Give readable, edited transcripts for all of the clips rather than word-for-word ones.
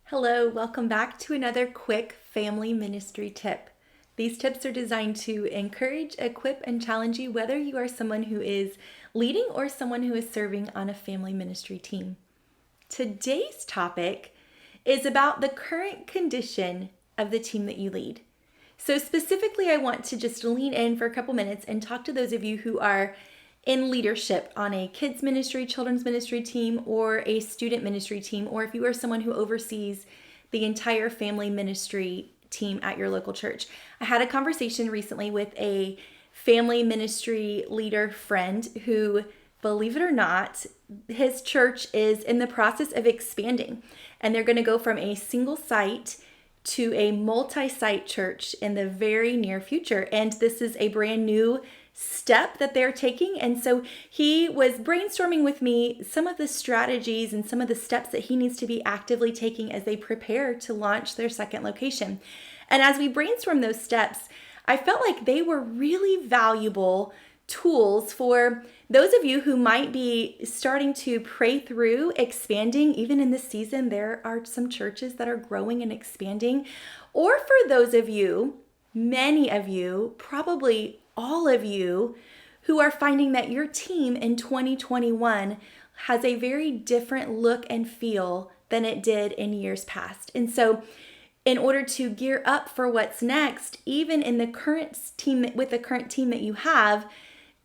Hello, welcome back to another quick family ministry tip. These tips are designed to encourage, equip, and challenge you whether you are someone who is leading or someone who is serving on a family ministry team. Today's topic is about the current condition of the team that you lead. So specifically, I want to just lean in for a couple minutes and talk to those of you who are in leadership on a kids ministry, children's ministry team, or a student ministry team, or if you are someone who oversees the entire family ministry team at your local church. I had a conversation recently with a family ministry leader friend who, believe it or not, his church is in the process of expanding, and they're going to go from a single site to a multi-site church in the very near future. And this is a brand new step that they're taking. And so he was brainstorming with me some of the strategies and some of the steps that he needs to be actively taking as they prepare to launch their second location. And as we brainstorm those steps, I felt like they were really valuable tools for those of you who might be starting to pray through expanding. Even in this season, there are some churches that are growing and expanding. Or for those of you, many of you, probably all of you, who are finding that your team in 2021 has a very different look and feel than it did in years past. And so in order to gear up for what's next, even in the current team, with the current team that you have,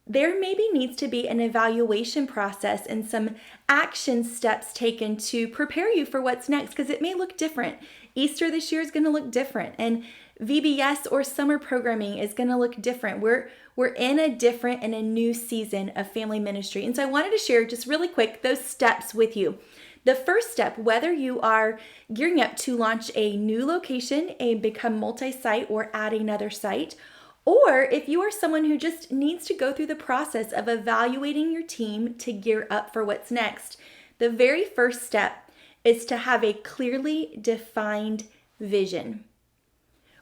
there maybe needs to be an evaluation process and some action steps taken to prepare you for what's next, because it may look different. Easter this year is going to look different, and VBS or summer programming is going to look different. We're in a different and a new season of family ministry. And so I wanted to share just really quick those steps with you. The first step, whether you are gearing up to launch a new location and become multi-site or add another site, or if you are someone who just needs to go through the process of evaluating your team to gear up for what's next, the very first step is to have a clearly defined vision.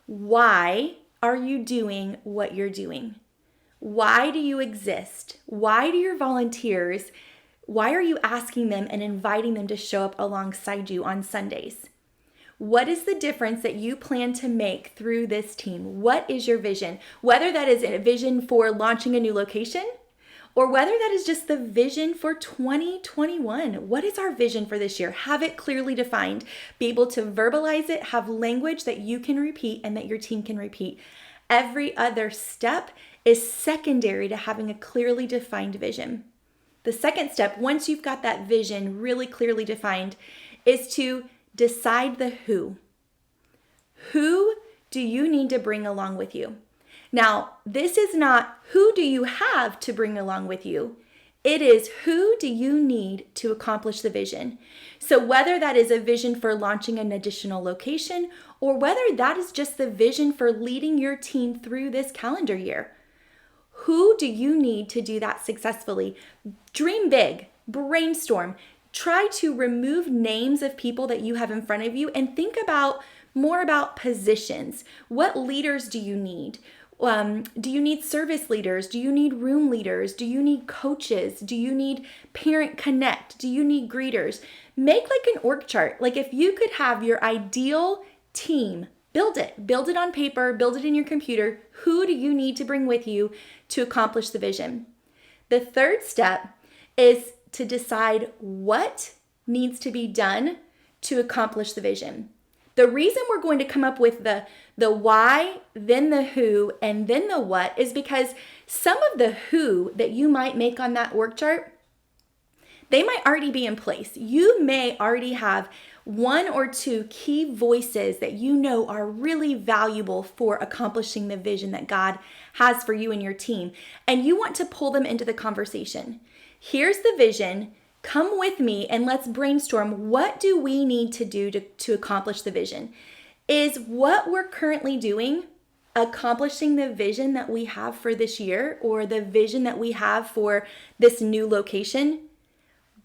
Why are you doing what you're doing? Why do you exist? Why do your volunteers, why are you asking them and inviting them to show up alongside you on Sundays? What is the difference that you plan to make through this team? What is your vision? Whether that is a vision for launching a new location, or whether that is just the vision for 2021. What is our vision for this year? Have it clearly defined. Be able to verbalize it, have language that you can repeat and that your team can repeat. Every other step is secondary to having a clearly defined vision. The second step, once you've got that vision really clearly defined, is to decide the who. Who do you need to bring along with you? Now, this is not who do you have to bring along with you. It is who do you need to accomplish the vision. So whether that is a vision for launching an additional location, or whether that is just the vision for leading your team through this calendar year, who do you need to do that successfully? Dream big, brainstorm, try to remove names of people that you have in front of you and think about more about positions. What leaders do you need? Do you need service leaders? Do you need room leaders? Do you need coaches? Do you need parent connect? Do you need greeters? Make like an org chart. Like if you could have your ideal team, build it on paper, build it in your computer. Who do you need to bring with you to accomplish the vision? The third step is to decide what needs to be done to accomplish the vision. The reason we're going to come up with the why, then the who, and then the what is because some of the who that you might make on that org chart, they might already be in place. You may already have one or two key voices that you know are really valuable for accomplishing the vision that God has for you and your team, and you want to pull them into the conversation. Here's the vision. Come with me and let's brainstorm. What do we need to do to accomplish the vision? Is what we're currently doing accomplishing the vision that we have for this year or the vision that we have for this new location?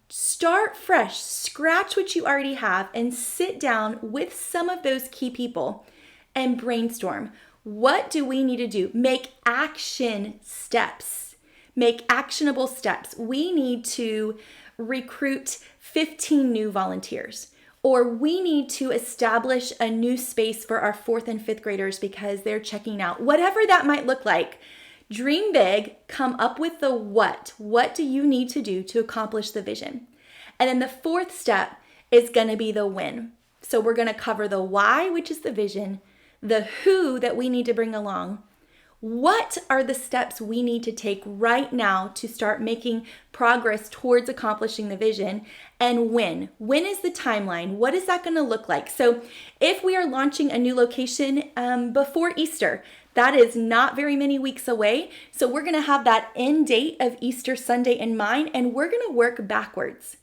Start fresh, scratch what you already have, and sit down with some of those key people and brainstorm. What do we need to do? Make action steps. Make actionable steps. We need to recruit 15 new volunteers. or we need to establish a new space for our 4th and 5th graders because they're checking out. Whatever that might look like, dream big, come up with the what. What do you need to do to accomplish the vision? And then the 4th step is going to be the when. So we're going to cover the why, which is the vision, the who that we need to bring along. What are the steps we need to take right now to start making progress towards accomplishing the vision? And when? When is the timeline? What is that going to look like? So if we are launching a new location before Easter, that is not very many weeks away. So we're going to have that end date of Easter Sunday in mind, and we're going to work backwards.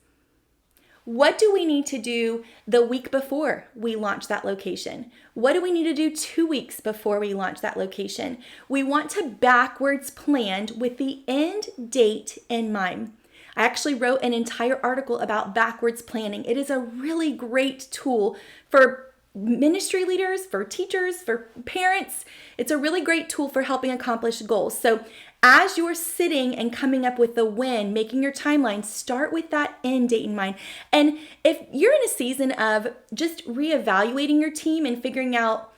What do we need to do the week before we launch that location? What do we need to do 2 weeks before we launch that location? We want to backwards plan with the end date in mind. I actually wrote an entire article about backwards planning. It is a really great tool for ministry leaders, for teachers, for parents. It's a really great tool for helping accomplish goals. So as you're sitting and coming up with the when, making your timeline, start with that end date in mind. And if you're in a season of just reevaluating your team and figuring out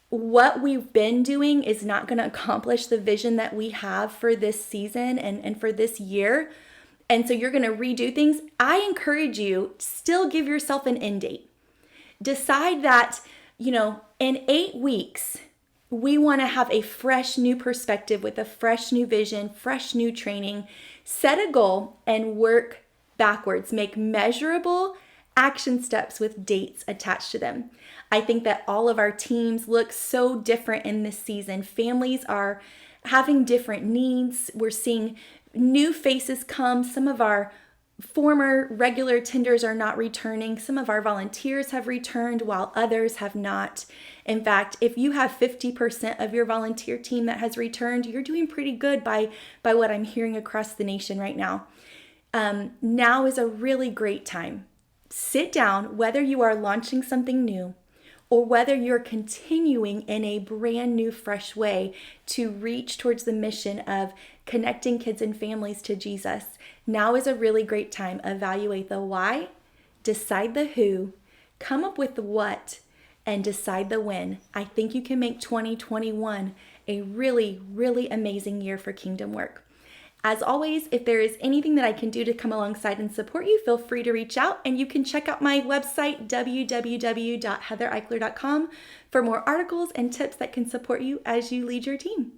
what we've been doing is not going to accomplish the vision that we have for this season and for this year, and so you're going to redo things, I encourage you, still give yourself an end date. Decide that, in 8 weeks, we want to have a fresh new perspective with a fresh new vision, fresh new training. Set a goal and work backwards. Make measurable action steps with dates attached to them. I think that all of our teams look so different in this season. Families are having different needs. We're seeing new faces come. Some of our former regular attenders are not returning. Some of our volunteers have returned while others have not. In fact, if you have 50% of your volunteer team that has returned, you're doing pretty good by what I'm hearing across the nation right now. Now is a really great time. Sit down, whether you are launching something new or whether you're continuing in a brand new, fresh way to reach towards the mission of connecting kids and families to Jesus. Now is a really great time. Evaluate the why, decide the who, come up with the what, and decide the when. I think you can make 2021 a really, really amazing year for kingdom work. As always, if there is anything that I can do to come alongside and support you, feel free to reach out, and you can check out my website, www.heathereichler.com, for more articles and tips that can support you as you lead your team.